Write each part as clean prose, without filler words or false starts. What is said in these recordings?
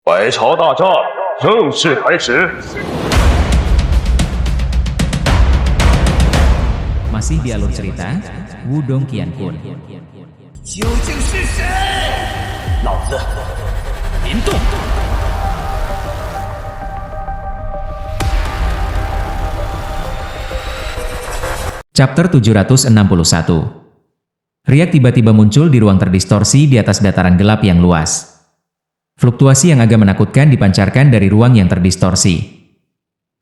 百朝大战正式开始。 Masih di alur cerita Wudong Qianpun. 究竟是谁？老子林动。 Chapter 761. Riak tiba-tiba muncul di ruang terdistorsi di atas dataran gelap yang luas. Fluktuasi yang agak menakutkan dipancarkan dari ruang yang terdistorsi.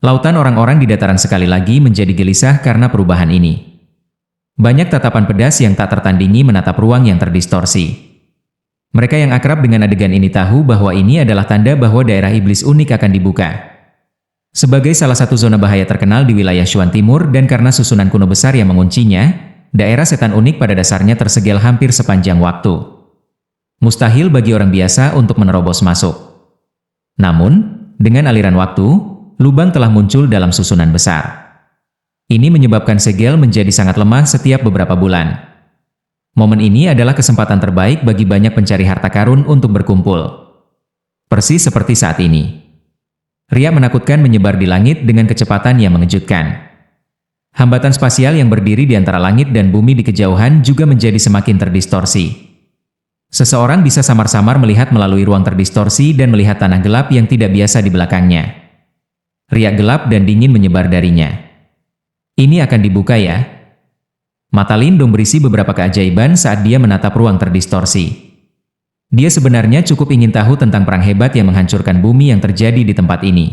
Lautan orang-orang di dataran sekali lagi menjadi gelisah karena perubahan ini. Banyak tatapan pedas yang tak tertandingi menatap ruang yang terdistorsi. Mereka yang akrab dengan adegan ini tahu bahwa ini adalah tanda bahwa daerah iblis unik akan dibuka. Sebagai salah satu zona bahaya terkenal di wilayah Shuan Timur dan karena susunan kuno besar yang menguncinya, daerah setan unik pada dasarnya tersegel hampir sepanjang waktu. Mustahil bagi orang biasa untuk menerobos masuk. Namun, dengan aliran waktu, lubang telah muncul dalam susunan besar. Ini menyebabkan segel menjadi sangat lemah setiap beberapa bulan. Momen ini adalah kesempatan terbaik bagi banyak pencari harta karun untuk berkumpul. Persis seperti saat ini. Riak menakutkan menyebar di langit dengan kecepatan yang mengejutkan. Hambatan spasial yang berdiri di antara langit dan bumi di kejauhan juga menjadi semakin terdistorsi. Seseorang bisa samar-samar melihat melalui ruang terdistorsi dan melihat tanah gelap yang tidak biasa di belakangnya. Riak gelap dan dingin menyebar darinya. Ini akan dibuka ya? Mata Lindong berisi beberapa keajaiban saat dia menatap ruang terdistorsi. Dia sebenarnya cukup ingin tahu tentang perang hebat yang menghancurkan bumi yang terjadi di tempat ini.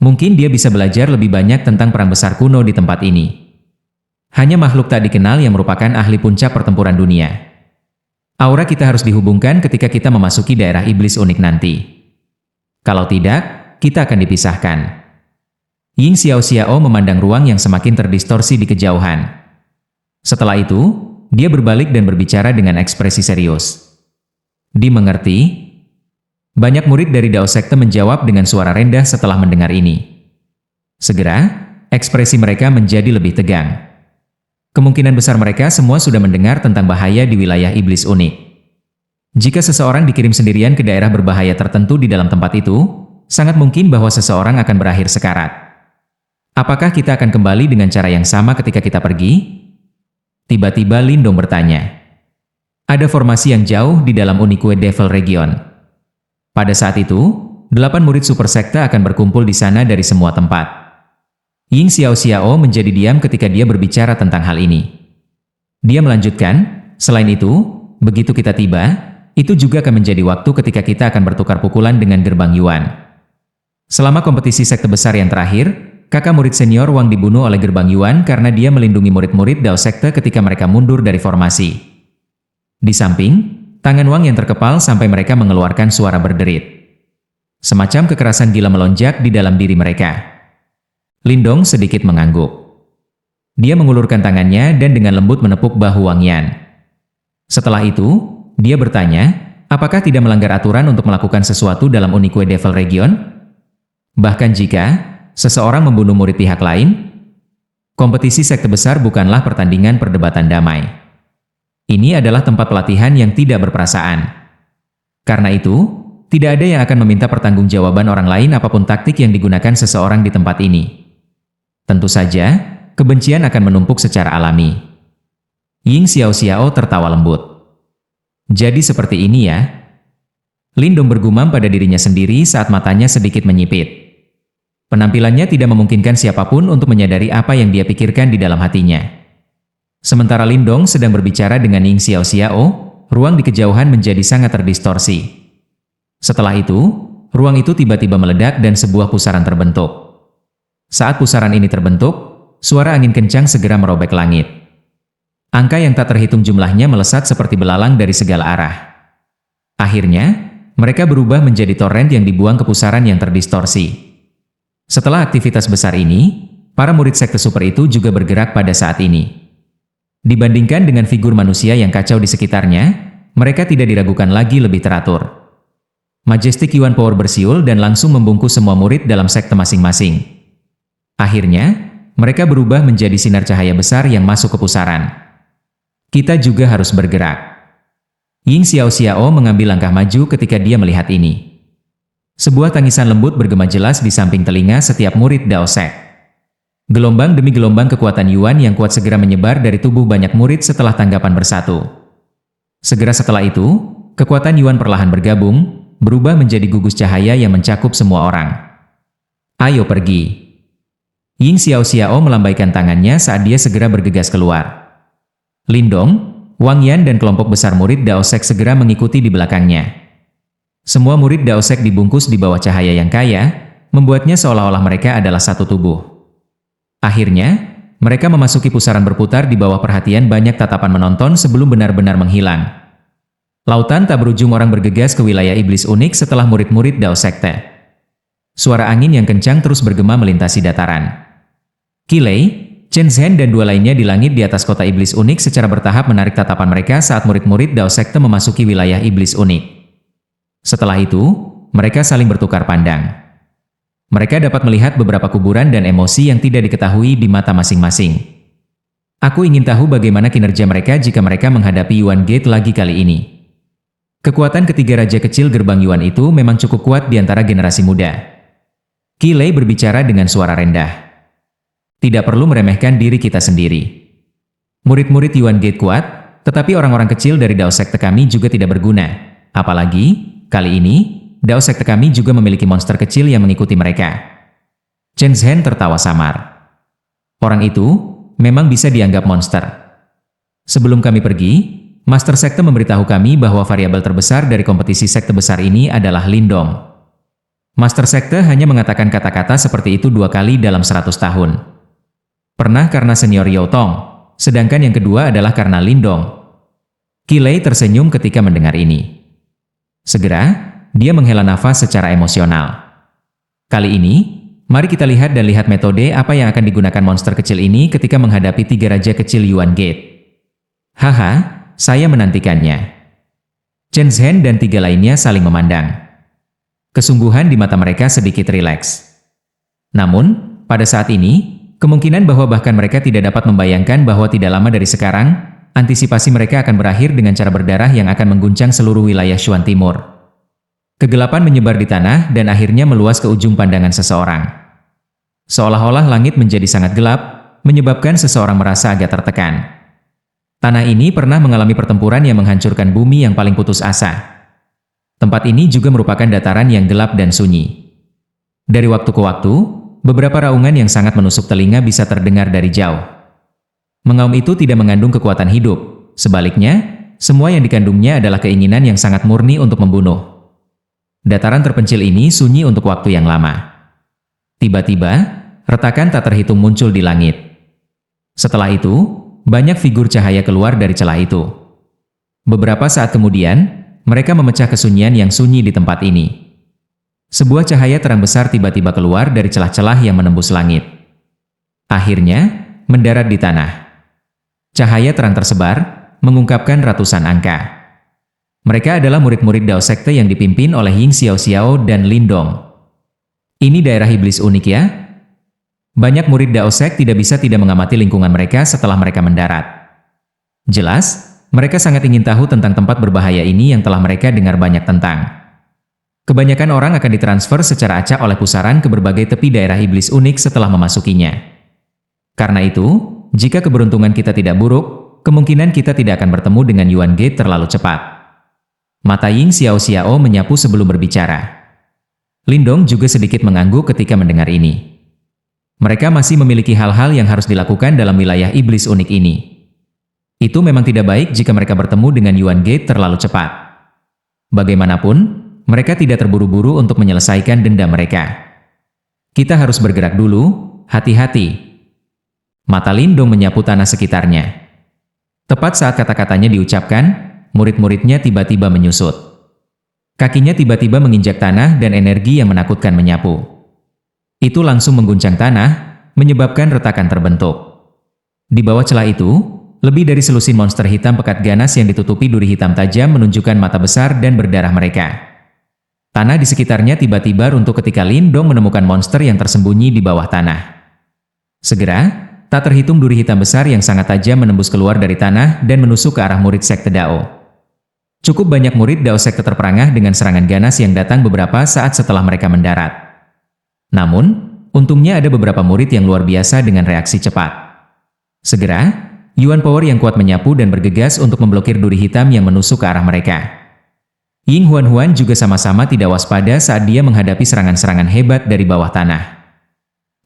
Mungkin dia bisa belajar lebih banyak tentang perang besar kuno di tempat ini. Hanya makhluk tak dikenal yang merupakan ahli puncak pertempuran dunia. Aura kita harus dihubungkan ketika kita memasuki daerah iblis unik nanti. Kalau tidak, kita akan dipisahkan. Ying Xiao memandang ruang yang semakin terdistorsi di kejauhan. Setelah itu, dia berbalik dan berbicara dengan ekspresi serius. Dimengerti? Banyak murid dari Dao Sekte menjawab dengan suara rendah setelah mendengar ini. Segera, ekspresi mereka menjadi lebih tegang. Kemungkinan besar mereka semua sudah mendengar tentang bahaya di wilayah iblis unik. Jika seseorang dikirim sendirian ke daerah berbahaya tertentu di dalam tempat itu, sangat mungkin bahwa seseorang akan berakhir sekarat. Apakah kita akan kembali dengan cara yang sama ketika kita pergi? Tiba-tiba Lindong bertanya. Ada formasi yang jauh di dalam Unique Devil Region. Pada saat itu, 8 murid super sekte akan berkumpul di sana dari semua tempat. Ying Xiao menjadi diam ketika dia berbicara tentang hal ini. Dia melanjutkan, selain itu, begitu kita tiba, itu juga akan menjadi waktu ketika kita akan bertukar pukulan dengan gerbang Yuan. Selama kompetisi sekte besar yang terakhir, kakak murid senior Wang dibunuh oleh gerbang Yuan karena dia melindungi murid-murid Dao Sekte ketika mereka mundur dari formasi. Di samping, tangan Wang yang terkepal sampai mereka mengeluarkan suara berderit. Semacam kekerasan gila melonjak di dalam diri mereka. Lindong sedikit mengangguk. Dia mengulurkan tangannya dan dengan lembut menepuk bahu Wang Yan. Setelah itu, dia bertanya, apakah tidak melanggar aturan untuk melakukan sesuatu dalam Unique Devil Region? Bahkan jika seseorang membunuh murid pihak lain, kompetisi sekte besar bukanlah pertandingan perdebatan damai. Ini adalah tempat pelatihan yang tidak berperasaan. Karena itu, tidak ada yang akan meminta pertanggungjawaban orang lain apapun taktik yang digunakan seseorang di tempat ini. Tentu saja, kebencian akan menumpuk secara alami. Ying Xiao tertawa lembut. Jadi seperti ini ya? Lindong bergumam pada dirinya sendiri saat matanya sedikit menyipit. Penampilannya tidak memungkinkan siapapun untuk menyadari apa yang dia pikirkan di dalam hatinya. Sementara Lindong sedang berbicara dengan Ying Xiao, ruang di kejauhan menjadi sangat terdistorsi. Setelah itu, ruang itu tiba-tiba meledak dan sebuah pusaran terbentuk. Saat pusaran ini terbentuk, suara angin kencang segera merobek langit. Angka yang tak terhitung jumlahnya melesat seperti belalang dari segala arah. Akhirnya, mereka berubah menjadi torrent yang dibuang ke pusaran yang terdistorsi. Setelah aktivitas besar ini, para murid sekte super itu juga bergerak pada saat ini. Dibandingkan dengan figur manusia yang kacau di sekitarnya, mereka tidak diragukan lagi lebih teratur. Majestic Yuan Power bersiul dan langsung membungkus semua murid dalam sekte masing-masing. Akhirnya, mereka berubah menjadi sinar cahaya besar yang masuk ke pusaran. Kita juga harus bergerak. Ying Xiao mengambil langkah maju ketika dia melihat ini. Sebuah tangisan lembut bergema jelas di samping telinga setiap murid Dao Sek. Gelombang demi gelombang kekuatan Yuan yang kuat segera menyebar dari tubuh banyak murid setelah tanggapan bersatu. Segera setelah itu, kekuatan Yuan perlahan bergabung, berubah menjadi gugus cahaya yang mencakup semua orang. Ayo pergi. Ying Xiao melambaikan tangannya saat dia segera bergegas keluar. Lindong, Wang Yan dan kelompok besar murid Dao Sek segera mengikuti di belakangnya. Semua murid Dao Sek dibungkus di bawah cahaya yang kaya, membuatnya seolah-olah mereka adalah satu tubuh. Akhirnya, mereka memasuki pusaran berputar di bawah perhatian banyak tatapan menonton sebelum benar-benar menghilang. Lautan tak berujung orang bergegas ke wilayah iblis unik setelah murid-murid Dao Sekte. Suara angin yang kencang terus bergema melintasi dataran. Qilei, Chen Zhen dan dua lainnya di langit di atas kota iblis unik secara bertahap menarik tatapan mereka saat murid-murid Dao Sekte memasuki wilayah iblis unik. Setelah itu, mereka saling bertukar pandang. Mereka dapat melihat beberapa kuburan dan emosi yang tidak diketahui di mata masing-masing. Aku ingin tahu bagaimana kinerja mereka jika mereka menghadapi Yuan Gate lagi kali ini. Kekuatan ketiga raja kecil gerbang Yuan itu memang cukup kuat di antara generasi muda. Qilei berbicara dengan suara rendah. Tidak perlu meremehkan diri kita sendiri. Murid-murid Yuan Gate kuat, tetapi orang-orang kecil dari Dao Sekte kami juga tidak berguna. Apalagi, kali ini, Dao Sekte kami juga memiliki monster kecil yang mengikuti mereka. Chen Zhen tertawa samar. Orang itu memang bisa dianggap monster. Sebelum kami pergi, Master Sekte memberitahu kami bahwa variabel terbesar dari kompetisi sekte besar ini adalah Lindong. Master Sekte hanya mengatakan kata-kata seperti itu 2 kali dalam 100 tahun. Pernah karena senior Yao Tong, sedangkan yang kedua adalah karena Lindong. Qilei tersenyum ketika mendengar ini. Segera, dia menghela nafas secara emosional. Kali ini, mari kita lihat metode apa yang akan digunakan monster kecil ini ketika menghadapi 3 raja kecil Yuan Gate. Haha, saya menantikannya. Chen Zhen dan 3 lainnya saling memandang. Kesungguhan di mata mereka sedikit rileks. Namun, pada saat ini, kemungkinan bahwa bahkan mereka tidak dapat membayangkan bahwa tidak lama dari sekarang, antisipasi mereka akan berakhir dengan cara berdarah yang akan mengguncang seluruh wilayah Shuan Timur. Kegelapan menyebar di tanah dan akhirnya meluas ke ujung pandangan seseorang. Seolah-olah langit menjadi sangat gelap, menyebabkan seseorang merasa agak tertekan. Tanah ini pernah mengalami pertempuran yang menghancurkan bumi yang paling putus asa. Tempat ini juga merupakan dataran yang gelap dan sunyi. Dari waktu ke waktu, beberapa raungan yang sangat menusuk telinga bisa terdengar dari jauh. Mengaum itu tidak mengandung kekuatan hidup, sebaliknya, semua yang dikandungnya adalah keinginan yang sangat murni untuk membunuh. Dataran terpencil ini sunyi untuk waktu yang lama. Tiba-tiba, retakan tak terhitung muncul di langit. Setelah itu, banyak figur cahaya keluar dari celah itu. Beberapa saat kemudian, mereka memecah kesunyian yang sunyi di tempat ini. Sebuah cahaya terang besar tiba-tiba keluar dari celah-celah yang menembus langit. Akhirnya, mendarat di tanah. Cahaya terang tersebar, mengungkapkan ratusan angka. Mereka adalah murid-murid Dao Sekte yang dipimpin oleh Ying Xiao dan Lindong. Ini daerah iblis unik ya? Banyak murid Dao Sekte tidak bisa tidak mengamati lingkungan mereka setelah mereka mendarat. Jelas, mereka sangat ingin tahu tentang tempat berbahaya ini yang telah mereka dengar banyak tentang. Kebanyakan orang akan ditransfer secara acak oleh pusaran ke berbagai tepi daerah iblis unik setelah memasukinya. Karena itu, jika keberuntungan kita tidak buruk, kemungkinan kita tidak akan bertemu dengan Yuan Gate terlalu cepat. Mata Ying Xiao menyapu sebelum berbicara. Lindong juga sedikit mengangguk ketika mendengar ini. Mereka masih memiliki hal-hal yang harus dilakukan dalam wilayah iblis unik ini. Itu memang tidak baik jika mereka bertemu dengan Yuan Gate terlalu cepat. Bagaimanapun, mereka tidak terburu-buru untuk menyelesaikan dendam mereka. Kita harus bergerak dulu, hati-hati. Mata Lindong menyapu tanah sekitarnya. Tepat saat kata-katanya diucapkan, murid-muridnya tiba-tiba menyusut. Kakinya tiba-tiba menginjak tanah dan energi yang menakutkan menyapu. Itu langsung mengguncang tanah, menyebabkan retakan terbentuk. Di bawah celah itu, lebih dari selusin monster hitam pekat ganas yang ditutupi duri hitam tajam menunjukkan mata besar dan berdarah mereka. Tanah di sekitarnya tiba-tiba runtuh ketika Lindong menemukan monster yang tersembunyi di bawah tanah. Segera, tak terhitung duri hitam besar yang sangat tajam menembus keluar dari tanah dan menusuk ke arah murid Sekte Dao. Cukup banyak murid Dao Sekte terperangah dengan serangan ganas yang datang beberapa saat setelah mereka mendarat. Namun, untungnya ada beberapa murid yang luar biasa dengan reaksi cepat. Segera, Yuan Power yang kuat menyapu dan bergegas untuk memblokir duri hitam yang menusuk ke arah mereka. Ying Huan juga sama-sama tidak waspada saat dia menghadapi serangan-serangan hebat dari bawah tanah.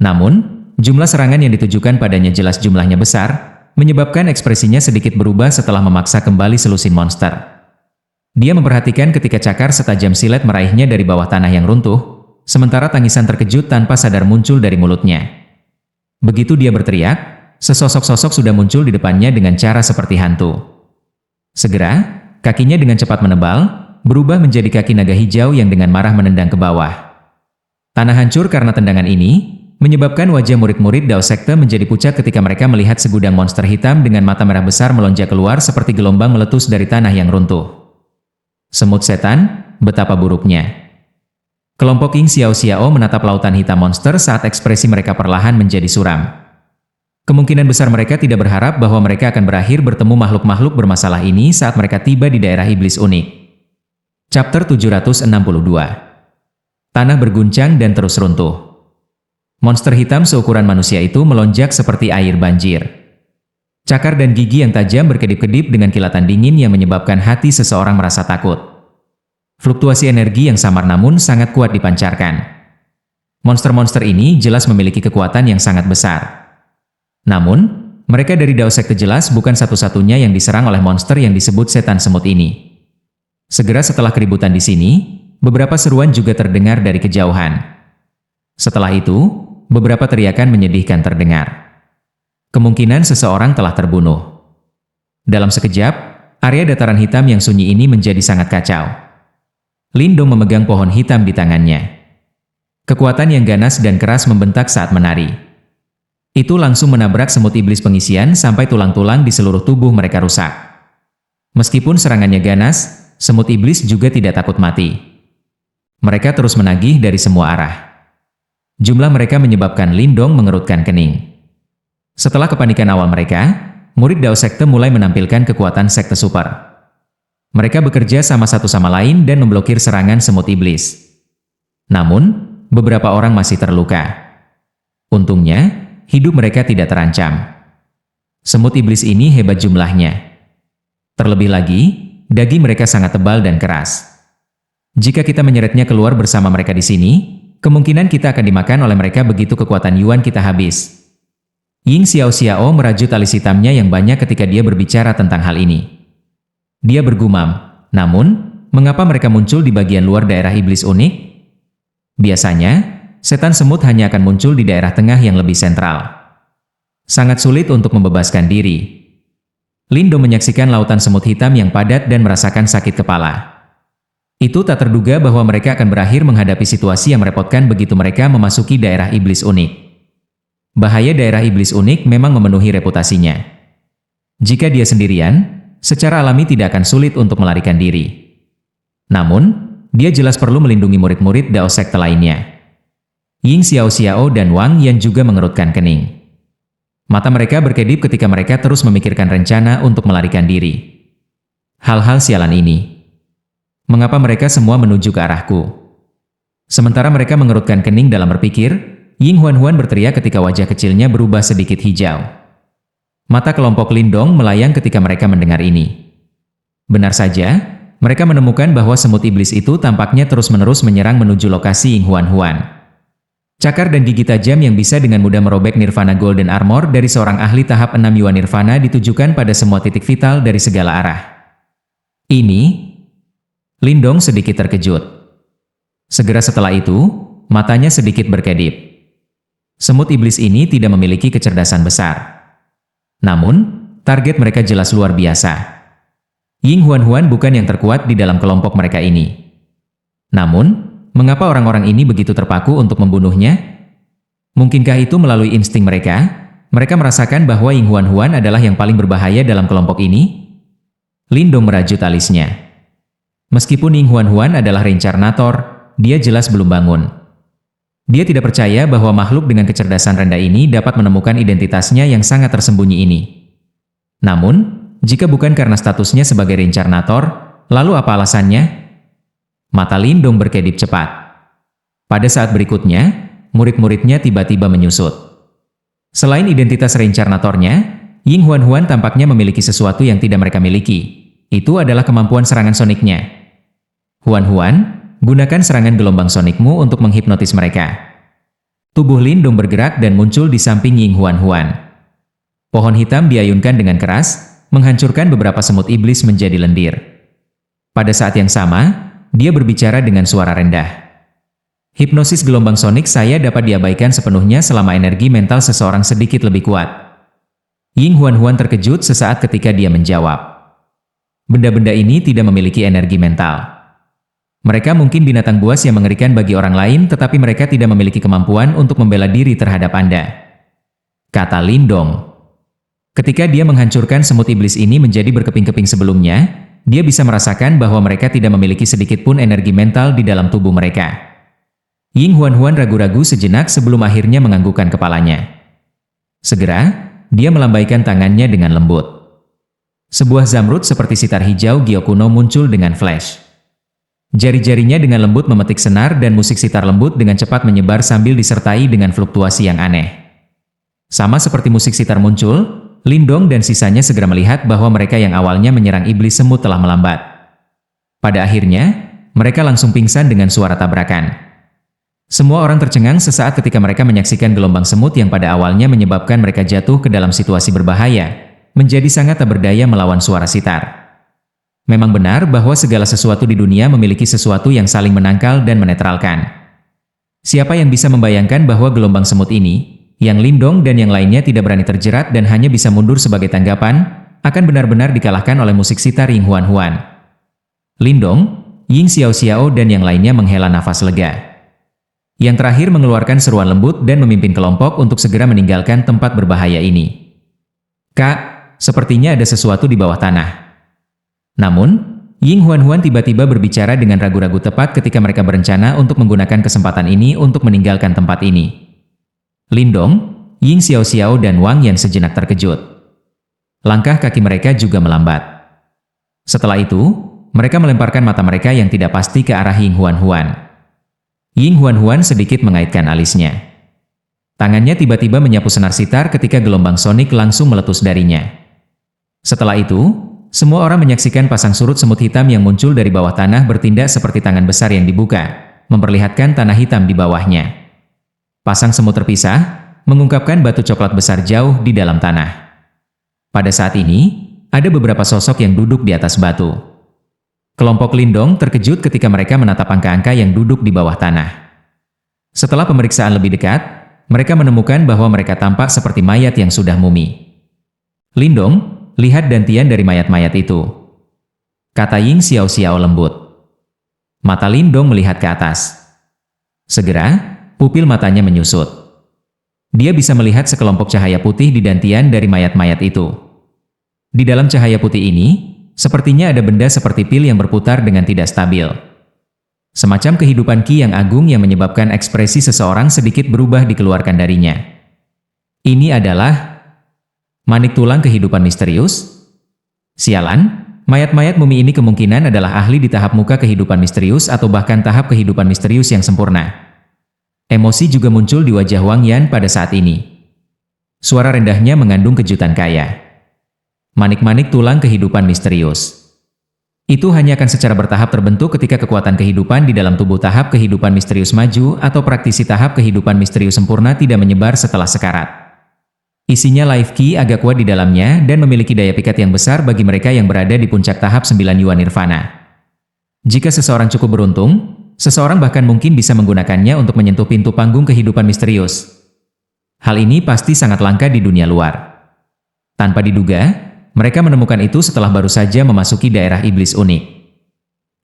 Namun, jumlah serangan yang ditujukan padanya jelas jumlahnya besar, menyebabkan ekspresinya sedikit berubah setelah memaksa kembali selusin monster. Dia memperhatikan ketika cakar setajam silet meraihnya dari bawah tanah yang runtuh, sementara tangisan terkejut tanpa sadar muncul dari mulutnya. Begitu dia berteriak, sesosok sosok sudah muncul di depannya dengan cara seperti hantu. Segera, kakinya dengan cepat menebal, berubah menjadi kaki naga hijau yang dengan marah menendang ke bawah. Tanah hancur karena tendangan ini, menyebabkan wajah murid-murid Dao Sekte menjadi pucat ketika mereka melihat segudang monster hitam dengan mata merah besar melonjak keluar seperti gelombang meletus dari tanah yang runtuh. Semut setan, betapa buruknya. Kelompok Ying Xiao menatap lautan hitam monster saat ekspresi mereka perlahan menjadi suram. Kemungkinan besar mereka tidak berharap bahwa mereka akan berakhir bertemu makhluk-makhluk bermasalah ini saat mereka tiba di daerah iblis unik. Chapter 762. Tanah berguncang dan terus runtuh. Monster hitam seukuran manusia itu melonjak seperti air banjir. Cakar dan gigi yang tajam berkedip-kedip dengan kilatan dingin yang menyebabkan hati seseorang merasa takut. Fluktuasi energi yang samar namun sangat kuat dipancarkan. Monster-monster ini jelas memiliki kekuatan yang sangat besar. Namun, mereka dari Dao Sekte jelas bukan satu-satunya yang diserang oleh monster yang disebut setan semut ini. Segera setelah keributan di sini, beberapa seruan juga terdengar dari kejauhan. Setelah itu, beberapa teriakan menyedihkan terdengar. Kemungkinan seseorang telah terbunuh. Dalam sekejap, area dataran hitam yang sunyi ini menjadi sangat kacau. Lindong memegang pohon hitam di tangannya. Kekuatan yang ganas dan keras membentak saat menari. Itu langsung menabrak semut iblis pengisian sampai tulang-tulang di seluruh tubuh mereka rusak. Meskipun serangannya ganas, semut iblis juga tidak takut mati. Mereka terus menagih dari semua arah. Jumlah mereka menyebabkan Lindong mengerutkan kening. Setelah kepanikan awal mereka, murid Dao Sekte mulai menampilkan kekuatan sekte super. Mereka bekerja sama satu sama lain dan memblokir serangan semut iblis. Namun, beberapa orang masih terluka. Untungnya, hidup mereka tidak terancam. Semut iblis ini hebat jumlahnya. Terlebih lagi, daging mereka sangat tebal dan keras. Jika kita menyeretnya keluar bersama mereka di sini, kemungkinan kita akan dimakan oleh mereka begitu kekuatan Yuan kita habis. Ying Xiao merajut alis hitamnya yang banyak ketika dia berbicara tentang hal ini. Dia bergumam, namun, mengapa mereka muncul di bagian luar daerah iblis unik? Biasanya, setan semut hanya akan muncul di daerah tengah yang lebih sentral. Sangat sulit untuk membebaskan diri. Lindong menyaksikan lautan semut hitam yang padat dan merasakan sakit kepala. Itu tak terduga bahwa mereka akan berakhir menghadapi situasi yang merepotkan begitu mereka memasuki daerah iblis unik. Bahaya daerah iblis unik memang memenuhi reputasinya. Jika dia sendirian, secara alami tidak akan sulit untuk melarikan diri. Namun, dia jelas perlu melindungi murid-murid Dao Sekte lainnya. Ying Xiao dan Wang Yan juga mengerutkan kening. Mata mereka berkedip ketika mereka terus memikirkan rencana untuk melarikan diri. Hal-hal sialan ini. Mengapa mereka semua menuju ke arahku? Sementara mereka mengerutkan kening dalam berpikir, Ying Huan berteriak ketika wajah kecilnya berubah sedikit hijau. Mata kelompok Lindong melayang ketika mereka mendengar ini. Benar saja, mereka menemukan bahwa semut iblis itu tampaknya terus-menerus menyerang menuju lokasi Ying Huan. Cakar dan gigi tajam yang bisa dengan mudah merobek Nirvana Golden Armor dari seorang ahli tahap 6 Yuan Nirvana ditujukan pada semua titik vital dari segala arah. Ini, Lindong sedikit terkejut. Segera setelah itu, matanya sedikit berkedip. Semut iblis ini tidak memiliki kecerdasan besar. Namun, target mereka jelas luar biasa. Ying Huan bukan yang terkuat di dalam kelompok mereka ini. Namun, mengapa orang-orang ini begitu terpaku untuk membunuhnya? Mungkinkah itu melalui insting mereka? Mereka merasakan bahwa Ying Huan adalah yang paling berbahaya dalam kelompok ini? Lindong merajut alisnya. Meskipun Ying Huan adalah reinkarnator, dia jelas belum bangun. Dia tidak percaya bahwa makhluk dengan kecerdasan rendah ini dapat menemukan identitasnya yang sangat tersembunyi ini. Namun, jika bukan karena statusnya sebagai reinkarnator, lalu apa alasannya? Mata Lindong berkedip cepat. Pada saat berikutnya, murid-muridnya tiba-tiba menyusut. Selain identitas reinkarnatornya, Ying Huan-Huan tampaknya memiliki sesuatu yang tidak mereka miliki. Itu adalah kemampuan serangan soniknya. Huan-Huan, gunakan serangan gelombang sonikmu untuk menghipnotis mereka. Tubuh Lindong bergerak dan muncul di samping Ying Huan-Huan. Pohon hitam diayunkan dengan keras, menghancurkan beberapa semut iblis menjadi lendir. Pada saat yang sama, dia berbicara dengan suara rendah. Hipnosis gelombang sonik saya dapat diabaikan sepenuhnya selama energi mental seseorang sedikit lebih kuat. Ying Huan-Huan terkejut sesaat ketika dia menjawab. Benda-benda ini tidak memiliki energi mental. Mereka mungkin binatang buas yang mengerikan bagi orang lain, tetapi mereka tidak memiliki kemampuan untuk membela diri terhadap Anda, kata Lindong. Ketika dia menghancurkan semut iblis ini menjadi berkeping-keping sebelumnya, dia bisa merasakan bahwa mereka tidak memiliki sedikit pun energi mental di dalam tubuh mereka. Ying Huan-Huan ragu-ragu sejenak sebelum akhirnya menganggukkan kepalanya. Segera, dia melambaikan tangannya dengan lembut. Sebuah zamrud seperti sitar hijau Gyokuno muncul dengan flash. Jari-jarinya dengan lembut memetik senar dan musik sitar lembut dengan cepat menyebar sambil disertai dengan fluktuasi yang aneh. Sama seperti musik sitar muncul, Lindong dan sisanya segera melihat bahwa mereka yang awalnya menyerang iblis semut telah melambat. Pada akhirnya, mereka langsung pingsan dengan suara tabrakan. Semua orang tercengang sesaat ketika mereka menyaksikan gelombang semut yang pada awalnya menyebabkan mereka jatuh ke dalam situasi berbahaya, menjadi sangat tak berdaya melawan suara sitar. Memang benar bahwa segala sesuatu di dunia memiliki sesuatu yang saling menangkal dan menetralkan. Siapa yang bisa membayangkan bahwa gelombang semut ini, yang Lindong dan yang lainnya tidak berani terjerat dan hanya bisa mundur sebagai tanggapan, akan benar-benar dikalahkan oleh musik sitar Ying Huan-Huan. Lindong, Ying Xiao-Xiao dan yang lainnya menghela nafas lega. Yang terakhir mengeluarkan seruan lembut dan memimpin kelompok untuk segera meninggalkan tempat berbahaya ini. Kak, sepertinya ada sesuatu di bawah tanah. Namun, Ying Huan-Huan tiba-tiba berbicara dengan ragu-ragu tepat ketika mereka berencana untuk menggunakan kesempatan ini untuk meninggalkan tempat ini. Lindong, Ying Xiao-Xiao dan Wang Yan sejenak terkejut. Langkah kaki mereka juga melambat. Setelah itu, mereka melemparkan mata mereka yang tidak pasti ke arah Ying Huan-Huan. Ying Huan-Huan sedikit mengaitkan alisnya. Tangannya tiba-tiba menyapu senar sitar ketika gelombang sonik langsung meletus darinya. Setelah itu, semua orang menyaksikan pasang surut semut hitam yang muncul dari bawah tanah bertindak seperti tangan besar yang dibuka, memperlihatkan tanah hitam di bawahnya. Pasang semut terpisah, mengungkapkan batu coklat besar jauh di dalam tanah. Pada saat ini, ada beberapa sosok yang duduk di atas batu. Kelompok Lindong terkejut ketika mereka menatap angka-angka yang duduk di bawah tanah. Setelah pemeriksaan lebih dekat, mereka menemukan bahwa mereka tampak seperti mayat yang sudah mumi. Lindong, lihat dantian dari mayat-mayat itu, kata Ying Xiao-Xiao lembut. Mata Lindong melihat ke atas. Segera, pupil matanya menyusut. Dia bisa melihat sekelompok cahaya putih di dantian dari mayat-mayat itu. Di dalam cahaya putih ini, sepertinya ada benda seperti pil yang berputar dengan tidak stabil. Semacam kehidupan ki yang agung yang menyebabkan ekspresi seseorang sedikit berubah dikeluarkan darinya. Ini adalah manik tulang kehidupan misterius? Sialan, mayat-mayat mumi ini kemungkinan adalah ahli di tahap muka kehidupan misterius atau bahkan tahap kehidupan misterius yang sempurna. Emosi juga muncul di wajah Wang Yan pada saat ini. Suara rendahnya mengandung kejutan kaya. Manik-manik tulang kehidupan misterius. Itu hanya akan secara bertahap terbentuk ketika kekuatan kehidupan di dalam tubuh tahap kehidupan misterius maju atau praktisi tahap kehidupan misterius sempurna tidak menyebar setelah sekarat. Isinya life key agak kuat di dalamnya dan memiliki daya pikat yang besar bagi mereka yang berada di puncak tahap 9 Yuan Nirvana. Jika seseorang cukup beruntung, seseorang bahkan mungkin bisa menggunakannya untuk menyentuh pintu panggung kehidupan misterius. Hal ini pasti sangat langka di dunia luar. Tanpa diduga, mereka menemukan itu setelah baru saja memasuki daerah iblis unik.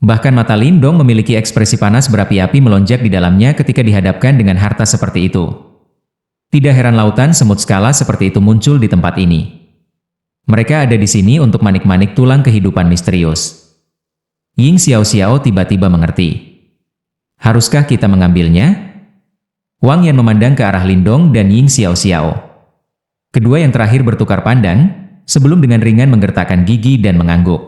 Bahkan mata Lindong memiliki ekspresi panas berapi-api melonjak di dalamnya ketika dihadapkan dengan harta seperti itu. Tidak heran lautan semut skala seperti itu muncul di tempat ini. Mereka ada di sini untuk manik-manik tulang kehidupan misterius. Ying Xiao-Xiao tiba-tiba mengerti. Haruskah kita mengambilnya? Wang Yan memandang ke arah Lindong dan Ying Xiao-Xiao. Kedua yang terakhir bertukar pandang, sebelum dengan ringan menggertakkan gigi dan mengangguk.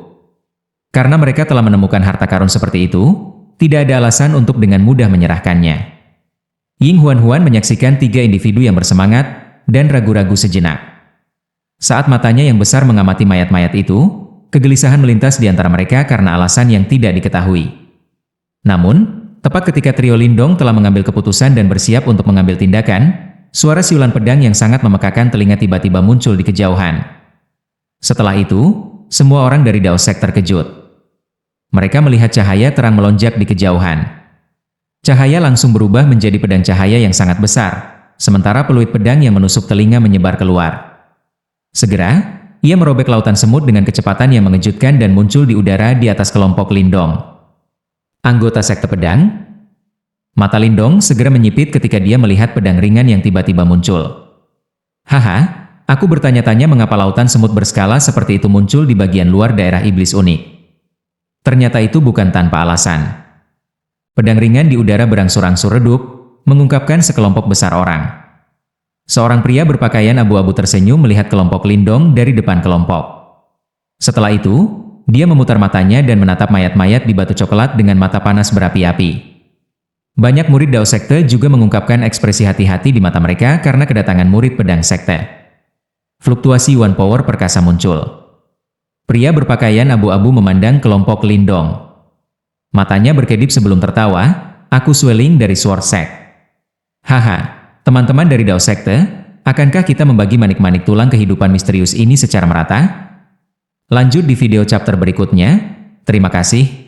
Karena mereka telah menemukan harta karun seperti itu, tidak ada alasan untuk dengan mudah menyerahkannya. Ying Huan menyaksikan 3 individu yang bersemangat dan ragu-ragu sejenak. Saat matanya yang besar mengamati mayat-mayat itu, kegelisahan melintas di antara mereka karena alasan yang tidak diketahui. Namun, tepat ketika trio Lindong telah mengambil keputusan dan bersiap untuk mengambil tindakan, suara siulan pedang yang sangat memekakan telinga tiba-tiba muncul di kejauhan. Setelah itu, semua orang dari Dao Sek terkejut. Mereka melihat cahaya terang melonjak di kejauhan. Cahaya langsung berubah menjadi pedang cahaya yang sangat besar, sementara peluit pedang yang menusuk telinga menyebar keluar. Segera, ia merobek lautan semut dengan kecepatan yang mengejutkan dan muncul di udara di atas kelompok Lindong. Anggota sekte pedang? Mata Lindong segera menyipit ketika dia melihat pedang ringan yang tiba-tiba muncul. Haha, aku bertanya-tanya mengapa lautan semut berskala seperti itu muncul di bagian luar daerah iblis unik. Ternyata itu bukan tanpa alasan. Pedang ringan di udara berangsur-angsur redup, mengungkapkan sekelompok besar orang. Seorang pria berpakaian abu-abu tersenyum melihat kelompok Lindong dari depan kelompok. Setelah itu, dia memutar matanya dan menatap mayat-mayat di batu coklat dengan mata panas berapi-api. Banyak murid Dao Sekte juga mengungkapkan ekspresi hati-hati di mata mereka karena kedatangan murid pedang sekte. Fluktuasi Yuan Power perkasa muncul. Pria berpakaian abu-abu memandang kelompok Lindong. Matanya berkedip sebelum tertawa, aku Sueling dari Sword Sect. Haha, teman-teman dari Dao Sekte, akankah kita membagi manik-manik tulang kehidupan misterius ini secara merata? Lanjut di video chapter berikutnya. Terima kasih.